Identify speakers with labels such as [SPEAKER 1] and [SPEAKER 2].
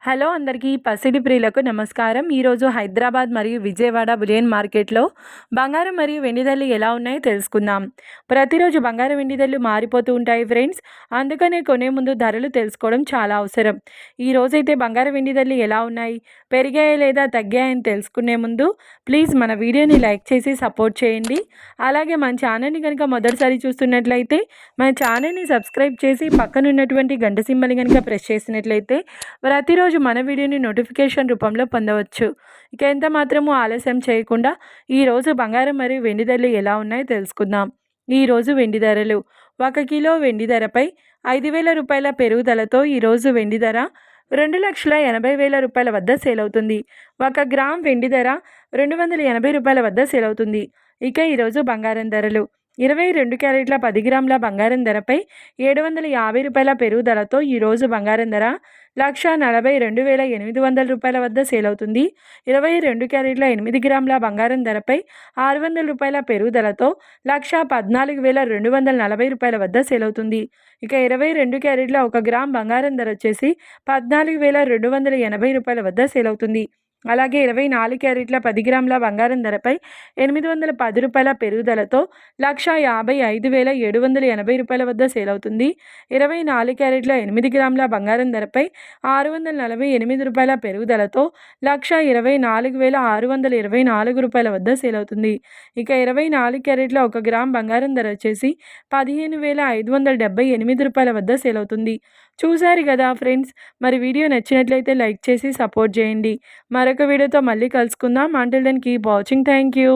[SPEAKER 1] Hello అందరికీ పసిడి ప్రియులకు నమస్కారం. ఈరోజు హైదరాబాద్ మరియు విజయవాడ బులియన్ మార్కెట్లో బంగారం మరియు వెండి ధరలు ఎలా ఉన్నాయో తెలుసుకుందాం. ప్రతిరోజు బంగారం వెండి ధరలు మారిపోతూ ఉంటాయి ఫ్రెండ్స్. అందుకనే కొనే ముందు ధరలు తెలుసుకోవడం చాలా అవసరం. ఈ రోజైతే బంగారం వెండి ధరలు ఎలా ఉన్నాయి, పెరిగాయా లేదా తగ్గాయని తెలుసుకునే ముందు ప్లీజ్ మన వీడియోని లైక్ చేసి సపోర్ట్ చేయండి. అలాగే మన ఛానల్ని కనుక మొదటిసారి చూస్తున్నట్లయితే మన ఛానల్ని సబ్స్క్రైబ్ చేసి పక్కనున్నటువంటి గంట సింబల్ని కనుక ప్రెస్ చేసినట్లయితే ప్రతిరోజు మన వీడియోని నోటిఫికేషన్ రూపంలో పొందవచ్చు. ఇక ఎంత మాత్రము ఆలస్యం చేయకుండా ఈరోజు బంగారం మరియు వెండి ధరలు ఎలా ఉన్నాయో తెలుసుకుందాం. ఈరోజు వెండి ధరలు 1 కిలో వెండి ధరపై 5,000 రూపాయల పెరుగుదలతో ఈరోజు వెండి ధర 2,80,000 రూపాయల వద్ద సేల్ అవుతుంది. 1 గ్రామ్ వెండి ధర 280 రూపాయల వద్ద సేల్ అవుతుంది. ఇక ఈరోజు బంగారం ధరలు 22 క్యారెట్ల 10 గ్రాముల బంగారం ధరపై 750 రూపాయల పెరుగుదలతో ఈరోజు బంగారం ధర 1,42,800 రూపాయల వద్ద సేల్ అవుతుంది. 22 క్యారెట్ల 8 గ్రాముల బంగారం ధరపై 600 రూపాయల పెరుగుదలతో 1,14,240 రూపాయల వద్ద సేల్ అవుతుంది. ఇక 22 క్యారెట్ల 1 గ్రామ్ బంగారం ధర వచ్చేసి 14,280 రూపాయల వద్ద సేల్ అవుతుంది. అలాగే 24 క్యారెట్ల 10 గ్రాముల బంగారం ధరపై 810 రూపాయల పెరుగుదలతో 1,55,780 రూపాయల వద్ద సేల్ అవుతుంది. 24 క్యారెట్ల 8 గ్రాముల బంగారం ధరపై 648 రూపాయల పెరుగుదలతో 1,24,624 రూపాయల వద్ద సేల్ అవుతుంది. ఇక 24 క్యారెట్ల 1 గ్రామ్ బంగారం ధర వచ్చేసి 15,578 రూపాయల వద్ద సేల్ అవుతుంది. చూశారు కదా ఫ్రెండ్స్, మరి వీడియో నచ్చినట్లయితే లైక్ చేసి సపోర్ట్ చేయండి. మరొక వీడియోతో మళ్ళీ కలుసుకుందాం. Until then keep watching. Thank you.